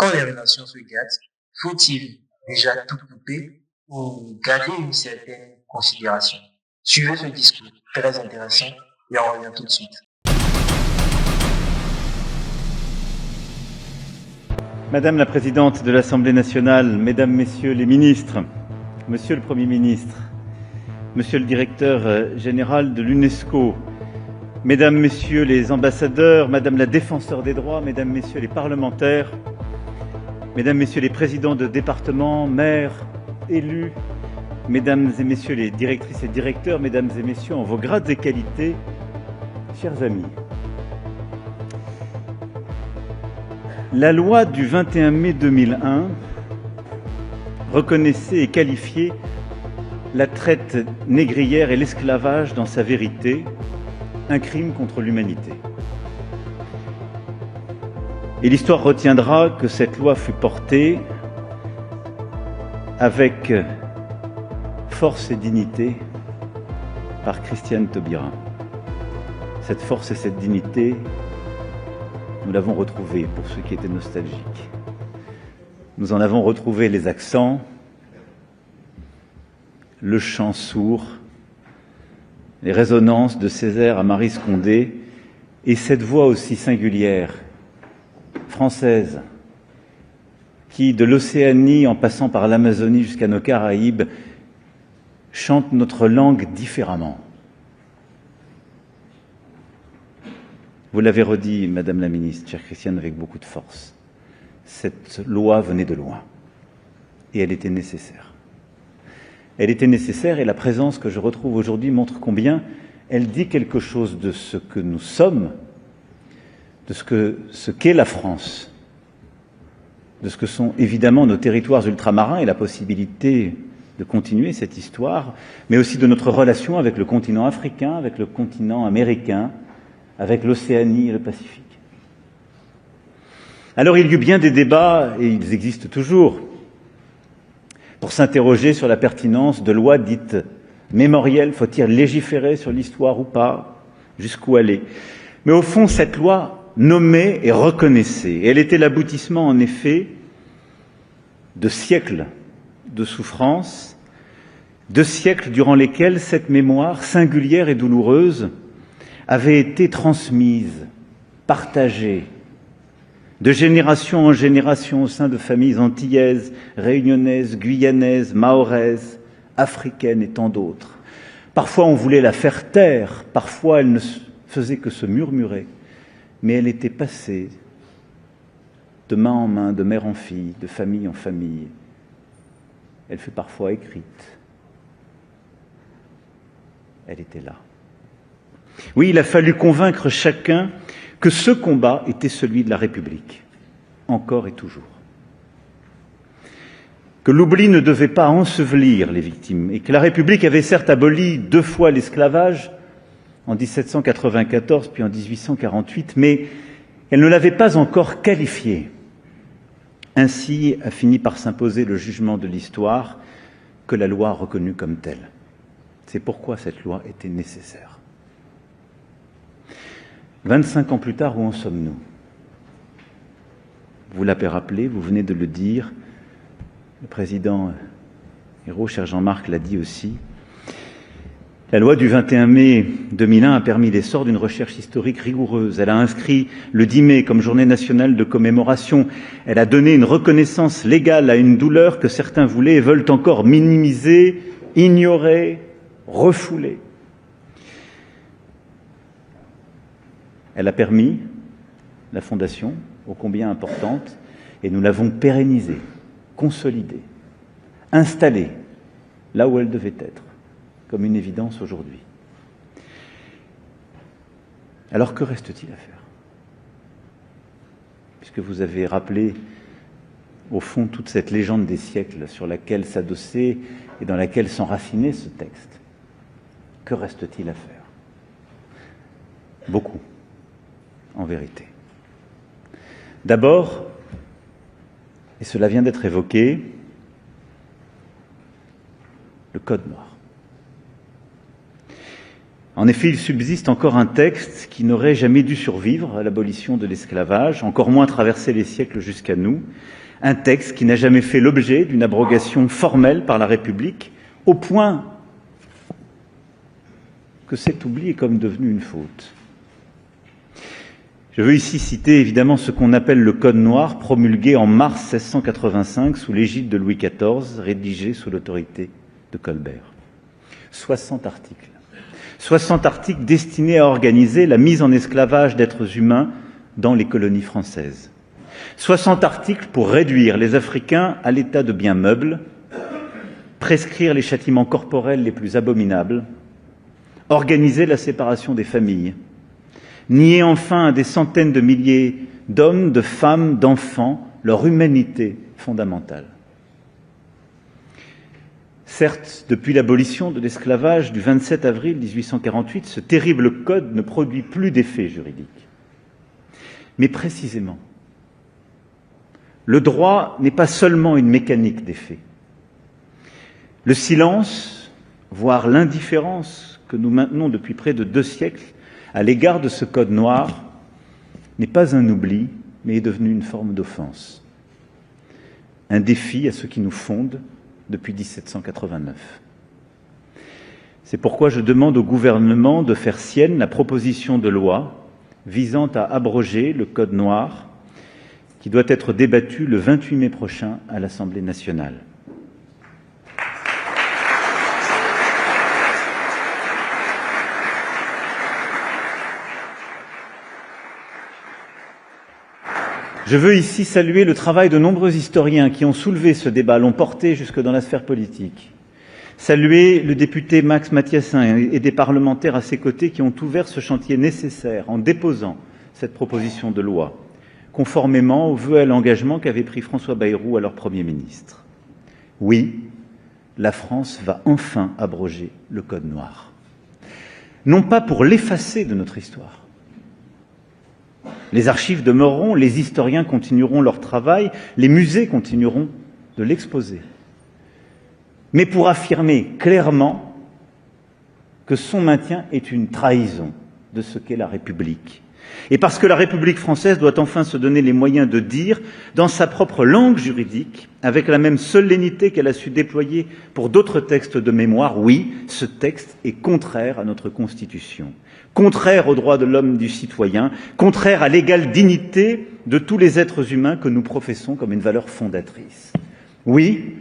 quand les relations se gâtent, faut-il déjà tout couper ou garder une certaine considération? Suivez ce discours très intéressant et on revient tout de suite. Madame la Présidente de l'Assemblée nationale, Mesdames, Messieurs les ministres, Monsieur le Premier ministre, Monsieur le Directeur général de l'UNESCO, Mesdames, Messieurs les ambassadeurs, Madame la Défenseure des droits, Mesdames, Messieurs les parlementaires, Mesdames, Messieurs les présidents de départements, maires, élus, Mesdames et Messieurs les directrices et directeurs, Mesdames et Messieurs en vos grades et qualités, chers amis. La loi du 21 mai 2001 reconnaissait et qualifiait la traite négrière et l'esclavage dans sa vérité, un crime contre l'humanité. Et l'histoire retiendra que cette loi fut portée avec force et dignité par Christiane Taubira. Cette force et cette dignité, nous l'avons retrouvée pour ceux qui étaient nostalgiques. Nous en avons retrouvé les accents, le chant sourd, les résonances de Césaire à Marie Scondé et cette voix aussi singulière, française, qui, de l'Océanie en passant par l'Amazonie jusqu'à nos Caraïbes, chante notre langue différemment. Vous l'avez redit, Madame la Ministre, chère Christiane, avec beaucoup de force. Cette loi venait de loin et elle était nécessaire. Elle était nécessaire et la présence que je retrouve aujourd'hui montre combien elle dit quelque chose de ce que nous sommes, de ce qu'est la France, de ce que sont évidemment nos territoires ultramarins et la possibilité de continuer cette histoire, mais aussi de notre relation avec le continent africain, avec le continent américain, avec l'Océanie et le Pacifique. Alors il y eut bien des débats, et ils existent toujours, pour s'interroger sur la pertinence de lois dites mémorielles. Faut-il légiférer sur l'histoire ou pas? Jusqu'où aller? Mais au fond, cette loi nommait et reconnaissait. Elle était l'aboutissement, en effet, de siècles de souffrance, de siècles durant lesquels cette mémoire singulière et douloureuse avait été transmise, partagée, de génération en génération au sein de familles antillaises, réunionnaises, guyanaises, mahoraises, africaines et tant d'autres. Parfois on voulait la faire taire, parfois elle ne faisait que se murmurer, mais elle était passée de main en main, de mère en fille, de famille en famille. Elle fut parfois écrite. Elle était là. Oui, il a fallu convaincre chacun que ce combat était celui de la République, encore et toujours. Que l'oubli ne devait pas ensevelir les victimes et que la République avait certes aboli 2 fois l'esclavage, en 1794 puis en 1848, mais elle ne l'avait pas encore qualifié. Ainsi a fini par s'imposer le jugement de l'histoire que la loi a reconnue comme telle. C'est pourquoi cette loi était nécessaire. 25 ans plus tard, où en sommes-nous? Vous l'avez rappelé, vous venez de le dire, le président Ayrault, cher Jean-Marc, l'a dit aussi. La loi du 21 mai 2001 a permis l'essor d'une recherche historique rigoureuse. Elle a inscrit le 10 mai comme journée nationale de commémoration. Elle a donné une reconnaissance légale à une douleur que certains voulaient et veulent encore minimiser, ignorer, refouler. Elle a permis la fondation, ô combien importante, et nous l'avons pérennisée, consolidée, installée là où elle devait être, comme une évidence aujourd'hui. Alors que reste-t-il à faire? Puisque vous avez rappelé, au fond, toute cette légende des siècles sur laquelle s'adossait et dans laquelle s'enracinait ce texte, que reste-t-il à faire? Beaucoup. En vérité. D'abord, et cela vient d'être évoqué, le Code noir. En effet, il subsiste encore un texte qui n'aurait jamais dû survivre à l'abolition de l'esclavage, encore moins traverser les siècles jusqu'à nous, un texte qui n'a jamais fait l'objet d'une abrogation formelle par la République, au point que cet oubli est comme devenu une faute. Je veux ici citer évidemment ce qu'on appelle le Code noir, promulgué en mars 1685 sous l'égide de Louis XIV, rédigé sous l'autorité de Colbert. 60 articles. 60 articles destinés à organiser la mise en esclavage d'êtres humains dans les colonies françaises. 60 articles pour réduire les Africains à l'état de biens meubles, prescrire les châtiments corporels les plus abominables, organiser la séparation des familles, nier enfin à des centaines de milliers d'hommes, de femmes, d'enfants leur humanité fondamentale. Certes, depuis l'abolition de l'esclavage du 27 avril 1848, ce terrible code ne produit plus d'effet juridique. Mais précisément, le droit n'est pas seulement une mécanique d'effet. Le silence, voire l'indifférence que nous maintenons depuis près de 2 siècles à l'égard de ce code noir, n'est pas un oubli, mais est devenu une forme d'offense. Un défi à ceux qui nous fondent depuis 1789. C'est pourquoi je demande au gouvernement de faire sienne la proposition de loi visant à abroger le Code noir qui doit être débattu le 28 mai prochain à l'Assemblée nationale. Je veux ici saluer le travail de nombreux historiens qui ont soulevé ce débat, l'ont porté jusque dans la sphère politique. Saluer le député Max Mathiassin et des parlementaires à ses côtés qui ont ouvert ce chantier nécessaire en déposant cette proposition de loi, conformément aux vœux et à l'engagement qu'avait pris François Bayrou, alors Premier ministre. Oui, la France va enfin abroger le Code noir. Non pas pour l'effacer de notre histoire. Les archives demeureront, les historiens continueront leur travail, les musées continueront de l'exposer. Mais pour affirmer clairement que son maintien est une trahison de ce qu'est la République. Et parce que la République française doit enfin se donner les moyens de dire, dans sa propre langue juridique, avec la même solennité qu'elle a su déployer pour d'autres textes de mémoire, oui, ce texte est contraire à notre Constitution, contraire aux droits de l'homme, du citoyen, contraire à l'égale dignité de tous les êtres humains que nous professons comme une valeur fondatrice. Oui,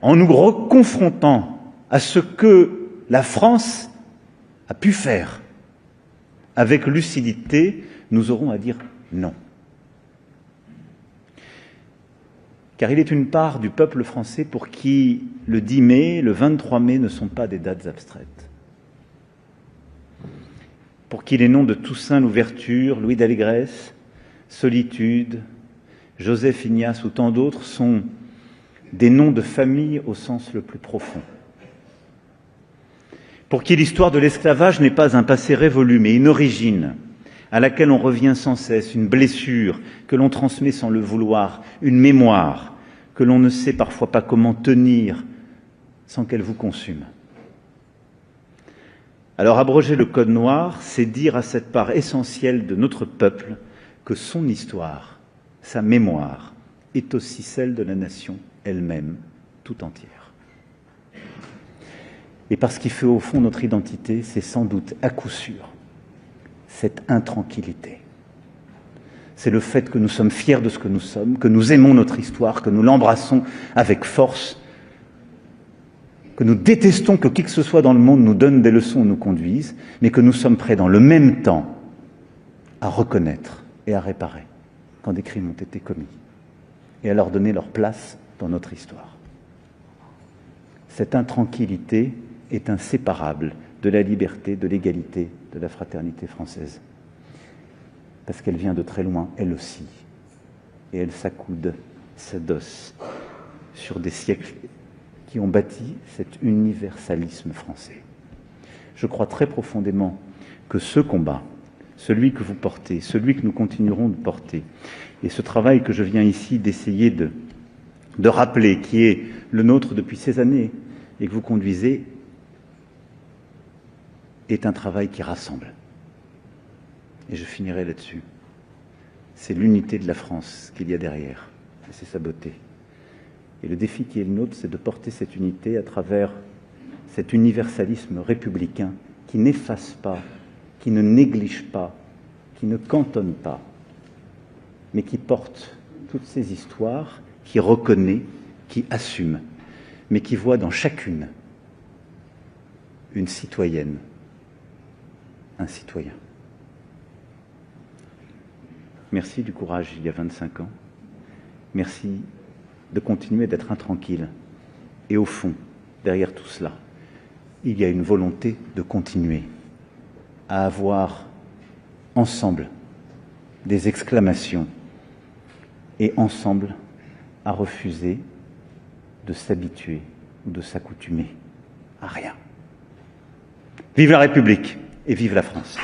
en nous reconfrontant à ce que la France a pu faire avec lucidité, nous aurons à dire non. Car il est une part du peuple français pour qui le 10 mai, le 23 mai ne sont pas des dates abstraites. Pour qui les noms de Toussaint Louverture, Louis d'Allégresse, Solitude, Joseph Ignace ou tant d'autres sont des noms de famille au sens le plus profond. Pour qui l'histoire de l'esclavage n'est pas un passé révolu, mais une origine à laquelle on revient sans cesse, une blessure que l'on transmet sans le vouloir, une mémoire que l'on ne sait parfois pas comment tenir sans qu'elle vous consume. Alors abroger le Code noir, c'est dire à cette part essentielle de notre peuple que son histoire, sa mémoire, est aussi celle de la nation elle-même, tout entière. Et parce qu'il fait au fond notre identité, c'est sans doute à coup sûr cette intranquillité. C'est le fait que nous sommes fiers de ce que nous sommes, que nous aimons notre histoire, que nous l'embrassons avec force, que nous détestons que qui que ce soit dans le monde nous donne des leçons ou nous conduise, mais que nous sommes prêts dans le même temps à reconnaître et à réparer quand des crimes ont été commis et à leur donner leur place dans notre histoire. Cette intranquillité est inséparable de la liberté, de l'égalité, de la fraternité française. Parce qu'elle vient de très loin, elle aussi. Et elle s'accoude, s'adosse sur des siècles qui ont bâti cet universalisme français. Je crois très profondément que ce combat, celui que vous portez, celui que nous continuerons de porter, et ce travail que je viens ici d'essayer de rappeler, qui est le nôtre depuis ces années, et que vous conduisez, est un travail qui rassemble. Et je finirai là-dessus. C'est l'unité de la France qu'il y a derrière, et c'est sa beauté. Et le défi qui est le nôtre, c'est de porter cette unité à travers cet universalisme républicain qui n'efface pas, qui ne néglige pas, qui ne cantonne pas, mais qui porte toutes ces histoires, qui reconnaît, qui assume, mais qui voit dans chacune une citoyenne, un citoyen. Merci du courage il y a 25 ans. Merci de continuer d'être intranquille. Et au fond, derrière tout cela, il y a une volonté de continuer à avoir ensemble des exclamations et ensemble à refuser de s'habituer ou de s'accoutumer à rien. Vive la République et vive la France.